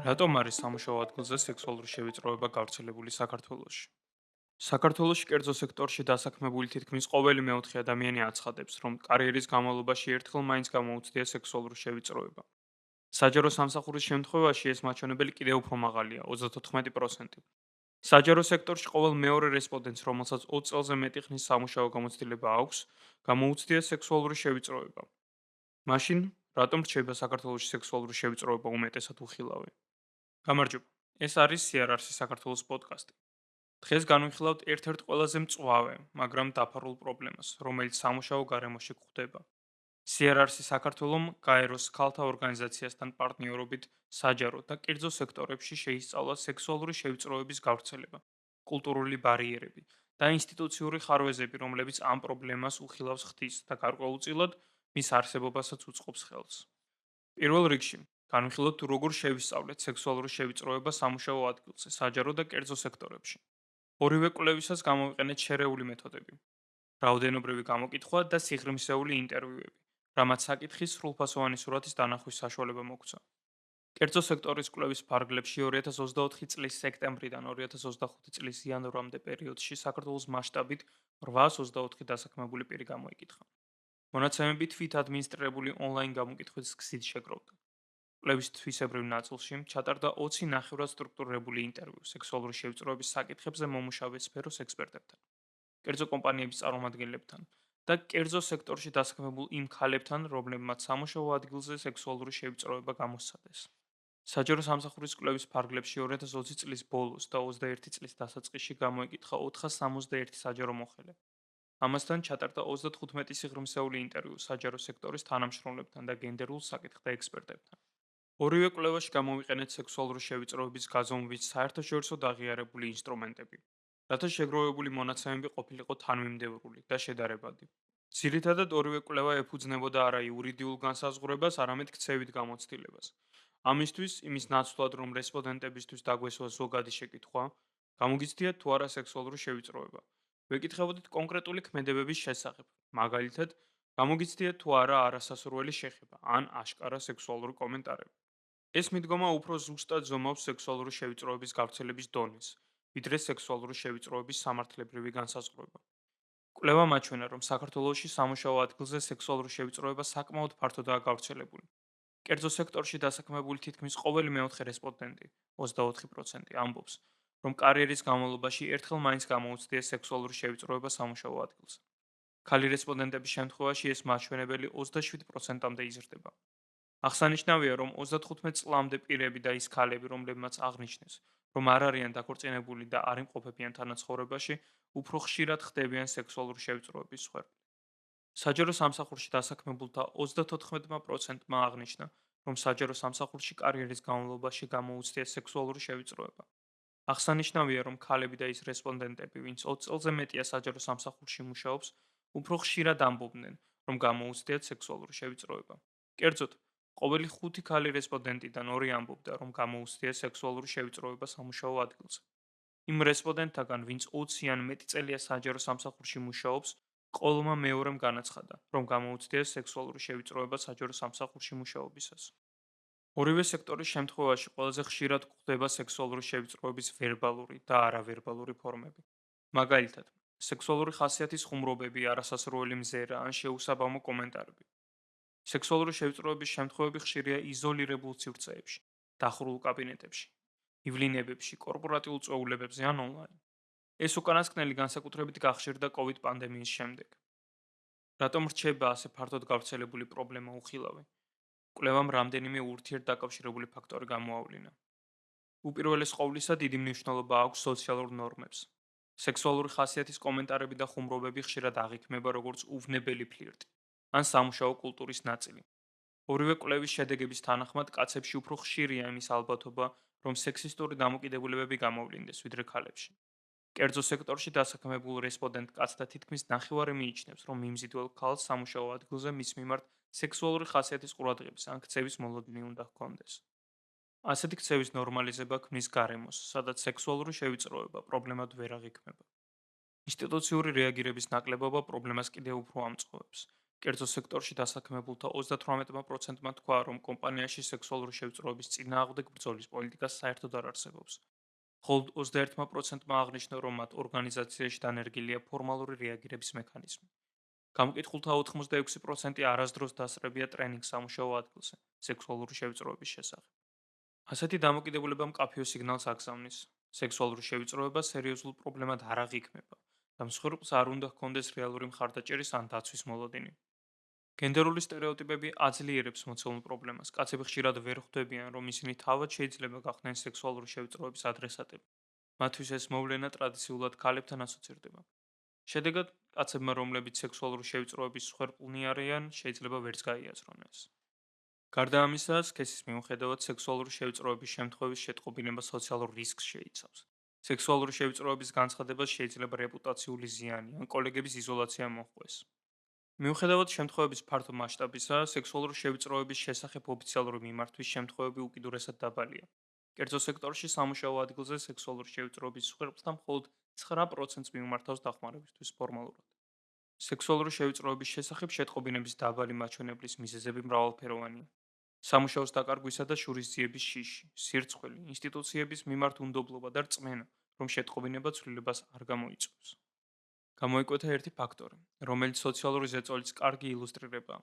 რატომ არის სამუშაო ადგილზე სექსუალური შევიწროება გავრცელებული საქართველოში? საქართველოში კერძო სექტორში დასაქმებული თითქმის ყოველი მეოთხე ადამიანი აცხადებს, რომ კარიერის განმავლობაში ერთხელ მაინც გამოუცდია სექსუალური შევიწროება. საჯარო სამსახურის შემთხვევაში ეს მაჩვენებელი კიდევ უფრო მაღალია, 34%. საჯარო სექტორში ყოველ მეორე რესპონდენტს, რომელსაც 20 წელზე მეტი ხნის სამუშაო გამოცდილება აქვს, გამოუცდია სექსუალური შევიწროება. მაშინ, რატომ რჩება საქართველოში სექსუალური შევიწროება უმეტესად უხილავი? გამარჯობა. ეს არის CRRC საქართველოს პოდკასტი. დღეს განვიხილავთ ერთ-ერთ ყველაზე მწვავე, მაგრამ დაფარულ პრობლემას, რომელიც სამუშაო გარემოში გვხვდება. CRRC საქართველომ გაეროს ქალთა ორგანიზაციასთან პარტნიორობით საჯარო და კერძო სექტორებში შეისწავლა სექსუალური შევიწროების გავრცელება, კულტურული ბარიერები და ინსტიტუციური ხარვეზები, რომლებიც ამ პრობლემას უხილავს ხდის და გარკვეულწილად მის არსებობასაც უწყობს ხელს. პირველ რიგში, განვიხილოთ თუ როგორ შევისწავლეთ სექსუალური შევიწროება სამუშაო ადგილზე, საჯარო და კერძო სექტორებში. ორივე კვლევისას გამოვიყენეთ შერეული მეთოდები, რაოდენობრივი გამოკითხვა და სიღრმისეული ინტერვიუები, რამაც საკითხის სრულფასოვანი სურათის დანახვის საშუალება მოგცა. კერძო სექტორის კვლევის ფარგლებში 2024 წლის სექტემბრიდან 2025 წლის იანვრამდე პერიოდში საქართველოს მასშტაბით 824 დასაქმებული პირი გამოიკითხა. მონაცემები თვით ადმინისტრირებული ონლაინ გამოკითხვის გზით შეგროვდა. კვლევის თვისებრივ ნაწილში ჩატარდა 20 ნახევრად სტრუქტურირებული ინტერვიუ სექსუალური შევიწროების საკითხებზე მომუშავე სფეროს ექსპერტებთან, კერძო კომპანიების წარმომადგენლებთან და კერძო სექტორში დასაქმებულ იმ ქალებთან, რომლებმაც სამუშაო ადგილზე სექსუალური შევიწროება გამოსცადეს. საჯარო სამსახურის კვლევის ფარგლებში 2020 წლის ბოლოს და 21 წლის დასაწყისში გამოიკითხა 461 საჯარო მოხელე. ამასთან ჩატარდა 35 სიღრმისეული ინტერვიუ საჯარო სექტორის თანამშრომლებთან და გენდერულ საკითხთა ექსპერტებთან. ორივე კვლევაში გამოვიყენეთ სექსუალური შევიწროების გაზომვის საერთაშორისო აღიარებული ინსტრუმენტები, რათა შეგროვებული მონაცემები ყოფილიყო თანმიმდევრული და შედარებადი. ძირითადად ორივე კვლევა ეფუძნებოდა არა იურიდიულ განსაზღვრებას, არამედ ქცევით გამოცდილებას. ამისთვის, იმის ნაცვლად, რომ რესპონდენტებისთვის დაგვესვა ზოგადი შეკითხვა, გამოგიცდიათ თუ არა სექსუალური შევიწროება. ვეკითხებოდით კონკრეტული ქმედებების შესახებ, მაგალითად, გამოგიცდიათ თუ არა არასასურველი შეხება ან აშკარა სექსუალური კომენტარები. ეს მიდგომა უფრო ზუსტად ზომავს სექსუალური შევიწროების გავრცელების დონეს, ვიდრე სექსუალური შევიწროების სამართლებრივი განსაზღვრება. კვლევა მაჩვენა, რომ საქართველოში სამუშაო ადგილზე სექსუალური შევიწროება საკმაოდ ფართოდაა გავრცელებული. კერძო სექტორში დასაქმებული თითქმის ყოველი მეოთხე რესპონდენტი, 24%, ამბობს, რომ კარიერის განმავლობაში ერთხელ მაინც გამოუცდია სექსუალური შევიწროება სამუშაო ადგილზე. ქალი რესპონდენტების შემთხვევაში ეს მაჩვენებელი 27%-მდე იზრდება. აღსანიშნავია, რომ 35 წლამდე პირები და ის ქალები, რომლებმაც აღნიშნეს, რომ არ არიან დაქორწინებული და არ იმყოფებიან თანაცხოვრებაში, უფრო ხშირად ხდებიან სექსუალური შევიწროების მსხვერპლი. საჯარო სამსახურში დასაქმებულთა 34%-მა აღნიშნა, რომ საჯარო სამსახურში კარიერის განმავლობაში გამოუცდია სექსუალური შევიწროება. აღსანიშნავია, რომ ქალები და ის რესპონდენტები, ვინც 20 წელზე მეტია საჯარო სამსახურში მუშაობს, უფრო ხშირად ამბობდნენ, რომ გამოუცდიათ სექსუალური შევიწროება. კერძოდ, ყოველი 5 ქალი რესპონდენტიდან 2 ამბობდა, რომ გამოუცდია სექსუალური შევიწროება სამუშაო ადგილზე. იმ რესპონდენტთაგან, ვინც 20 ან მეტი წელია საჯარო სამსახურში მუშაობს, ყოველმა მეორემ განაცხადა, რომ გამოუცდია სექსუალური შევიწროება საჯარო სამსახურში მუშაობისას. ორივე სექტორის შემთხვევაში ყველაზე ხშირად გვხვდება სექსუალური შევიწროების ვერბალური და არავერბალური ფორმები. მაგალითად, სექსუალური ხასიათის ხუმრობები, არასასურველი მზერა ან შეუსაბამო კომენტარები. სექსუალური შევიწროების შემთხვევები ხშირია იზოლირებულ სივრცეებში, დახურულ კაბინეტებში, ივლინებებში, კორპორატიულ წვეულებებზე ან ონლაინ. ეს უკანასკნელი განსაკუთრებით გახშირდა COVID პანდემიის შემდეგ. რატომ რჩება ასე ფართოდ გავრცელებული პრობლემა უხილავი? კვლევამ რამდენიმე ურთიერთდაკავშირებული ფაქტორი გამოავლინა. უპირველეს ყოვლისა, დიდი მნიშვნელობა აქვს სოციალურ ნორმებს. სექსუალური ხასიათის კომენტარები და ხუმრობები ხშირად აღიქმება როგორც უვნებელი ფლირტი ან სამუშაო კულტურის ნაწილი. ორივე კვლევის შედეგების თანახმად, კაცებში უფრო ხშირია იმის ალბათობა, რომ სექსისტური დამოკიდებულებები გამოვლინდეს, ვიდრე ქალებში. კერძო სექტორში დასაქმებულ რესპონდენტ კაცთა თითქმის ნახევარი მიიჩნევს, რომ მიმზიდველ ქალს სამუშაო ადგილზე მის მიმართ სექსუალური ხასიათის ყურადღების ან ქცევის მოლოდინი უნდა ჰქონდეს. ასეთი ქცევის ნორმალიზება ქმნის გარემოს, სადაც სექსუალური შევიწროება პრობლემად ვერ აღიქმება. ინსტიტუციური რეაგირების ნაკლებობა პრობლემას კიდევ უფრო ამწყობებს. კერძო სექტორში დასაქმებულთა 38%-მა თქვა, რომ კომპანიაში სექსუალური შევიწროების წინააღმდეგ ბრძოლის პოლიტიკას საერთოდ არ არსებობს. ხოლო 21%-მა აღნიშნა, რომ მათ ორგანიზაციაში დანერგილია ფორმალური რეაგირების მექანიზმი. გამოკითხულთა 86% არასდროს დასწრებია ტრენინგს სამუშაო ადგილზე სექსუალური შევიწროების შესახებ. ასეთი დამოკიდებულება მკაფიო სიგნალს აგზავნის. სექსუალური შევიწროება სერიოზულ პრობლემად არ აღიქმება და მსხვერპლს არ უნდა ჰქონდეს რეალური მხარდაჭერის ან დაცვის მოლოდინი. გენდერული სტერეოტიპები აძლიერებს მოცემულ პრობლემას. კაცები ხშირად ვერ ხვდებიან, რომ ისინი თავად შეიძლება გახდნენ სექსუალური შევიწროების ადრესატები. მათთვის ეს მოვლენა ტრადიციულად ქალებთან ასოცირდება. შედეგად, კაცებმა, რომლებიც სექსუალური შევიწროების მსხვერპლნი არიან, შეიძლება ვერც გაიაზრონ ეს. გარდა ამისა, სქესის მიუხედავად სექსუალური შევიწროების შემთხვევის შეტყობინება სოციალურ რისკს შეიცავს. სექსუალური შევიწროების განცხადებას შეიძლება რეპუტაციული ზიანი ან კოლეგების იზოლაცია მოჰყვეს. მიუხედავად შემთხვევების ფართო მასშტაბისა, სექსუალური შევიწროების შესახებ ოფიციალური მიმართვის შემთხვევები უკიდურესად დაბალია. კერძო სექტორში სამუშაო ადგილზე სექსუალური შევიწროების მსხვერპლთა მხოლოდ 9%-ს მიუმართავს დახმარებისთვის ფორმალურად. სექსუალური შევიწროების შესახებ შეტყობინების დაბალი მაჩვენებლის მიზეზები მრავალფეროვანია. სამუშაოს დაკარგვისა და შურისძიების შიში, სირცხველი, ინსტიტუციების მიმართ უნდობლობა და რწმენა, რომ შეტყობინება ცვლილებას არ გამოიწვევს. გამოიკვეთა ერთი ფაქტორი, რომელიც სოციალური ზეწოლის კარგი ილუსტრირებაა.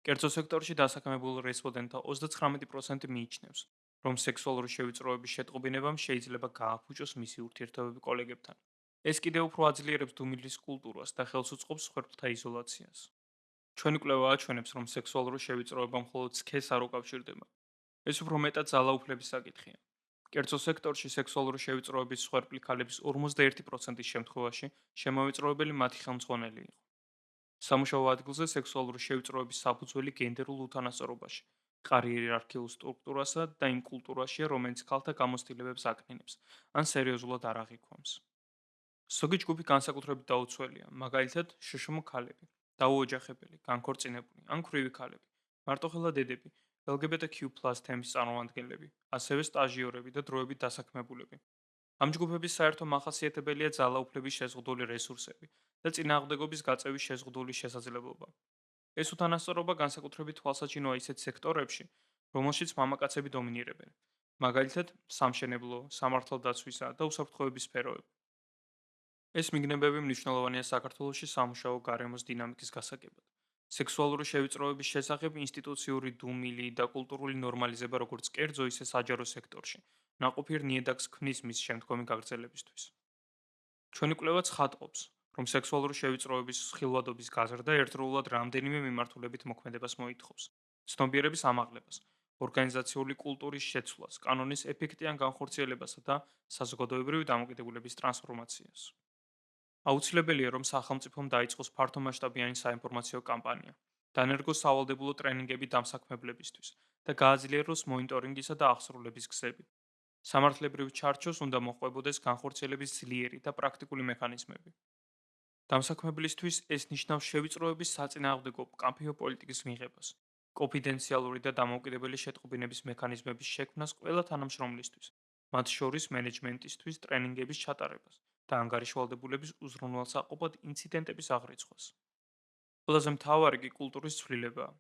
კერძო სექტორში დასაქმებულ რესპონდენტთა 39% მიიჩნევს, რომ სექსუალური შევიწროების შეტყობინებამ შეიძლება გააფუჭოს მისი ურთიერთობები კოლეგებთან. ეს კიდევ უფრო აძლიერებს დუმილის კულტურას და ხელს უწყობს მსხვერპლთა იზოლაციას. ჩვენი კვლევა აჩვენებს, რომ სექსუალური შევიწროება მხოლოდ სქესს არ უკავშირდება. ეს უფრო მეტად ძალაუფლების საკითხია. კერძო სექტორში სექსუალური შევიწროების მსხვერპლი ქალების 51%-ის შემთხვევაში შემოვიწროებელი მათი ხელმძღვანელი იყო. სამუშაო ადგილზე სექსუალური შევიწროების საფუძველი გენდერულ უთანასწორობაში, მყარი იერარქიულ სტრუქტურასა და იმ კულტურაშია, რომელიც ქალთა გამოცდილებებს აკნინებს, ან სერიოზულად არ აღიქვამს. ზოგი ჯგუფი განსაკუთრებით დაუცველია, მაგალითად, შშმ ქალები, დაუოჯახებელი, განქორწინებული ან ქვრივი ქალები, მარტოხელა დედები, LGBTQ+ თემის წარმომადგენლები, ასევე სტაჟიორები და დროებით დასაქმებულები. ამ ჯგუფების საერთო მახასიათებელია ძალაუფლების შეზღუდული რესურსები და წინააღმდეგობის გაწევის შეზღუდული შესაძლებლობა. ეს უთანასწორობა განსაკუთრებით თვალსაჩინოა ისეთ სექტორებში, რომელშიც მამაკაცები დომინირებენ, მაგალითად, სამშენებლო, სამართალდაცვისა და უსაფრთხოების სფეროები. ეს მიგნებები მნიშვნელოვანია საქართველოში სამუშაო გარემოს დინამიკის გასაგებად. სექსუალური შევიწროების შესახებ ინსტიტუციური დუმილი და კულტურული ნორმალიზება როგორც კერძო, ისე საჯარო სექტორში ნაყოფიერ ნიადაგს ქმნის მის შემდგომი გაგრძელებისთვის. ჩვენი კვლევა ცხადყოფს, რომ სექსუალური შევიწროების ხილვადობის გაზრდა ერთდროულად რამდენიმე მიმართულებით მოქმედებას მოითხოვს. ცნობიერების ამაღლებას, ორგანიზაციული კულტურის შეცვლას, კანონის ეფექტიან განხორციელებასა და საზოგადოებრივი დამოკიდებულების ტრანსფორმაციას. აუცილებელია, რომ სახელმწიფომ დაიწყოს ფართომასშტაბიანი საინფორმაციო კამპანია, დანერგოს სავალდებულო ტრენინგები დამსაქმებლებისთვის და გააძლიეროს მონიტორინგისა და აღსრულების გზები. სამართლებრივ ჩარჩოს უნდა მოჰყვებოდეს განხორციელების ძლიერი და პრაქტიკული მექანიზმები. დამსაქმებლისთვის ეს ნიშნავს შევიწროების საწინააღმდეგო მკაფიო პოლიტიკის მიღებას, კონფიდენციალური და დამოუკიდებელი შეტყობინების მექანიზმების შექმნას ყველა თანამშრომლისთვის, მათ შორის მენეჯმენტისთვის ტრენინგების ჩატარებას და ანგარიშვალდებულების უზრუნველსაყოფად ინციდენტების აღრიცხვას. ყველაზე მთავარი კი კულტურის ცვლილებაა.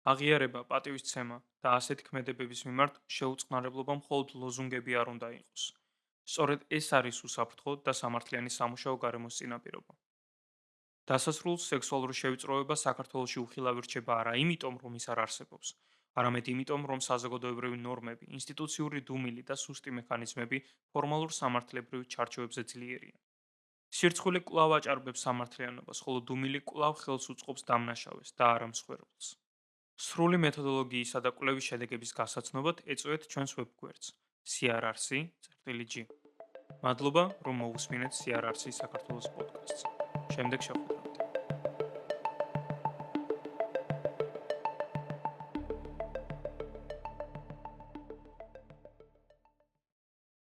აღიარება, პატივისცემა და ასეთი ქმედებების მიმართ შეუწყნარებლობა მხოლოდ ლოზუნგები არ უნდა იყოს. სწორედ ეს არის უსაფრთხო და სამართლიანი სამუშაო გარემოს წინაპირობა. დასასრულს სექსუალური შევიწროება საქართველოში უხილავი რჩება არა იმიტომ, რომ ის არ არსებობს, არამედ იმიტომ, რომ საზოგადოებრივი ნორმები, ინსტიტუციური დუმილი და სუსტი მექანიზმები ფორმალურ სამართლებრივ ჩარჩოებზე ძლიერია. სირცხვილე კვლავ აჭარბებს სამართლიანობას, ხოლო დუმილი კვლავ ხელს უწყობს დამნაშავეს და არა მსხვერპლს. სრული მეთოდოლოგიისა და კვლევის შედეგების გასაცნობად ეწვევთ ჩვენს ვებგვერდს CRRC.G. მადლობა, რომ მოусმინეთ CRRC საქართველოს პოდკასტს. შემდეგ შეხვედრით.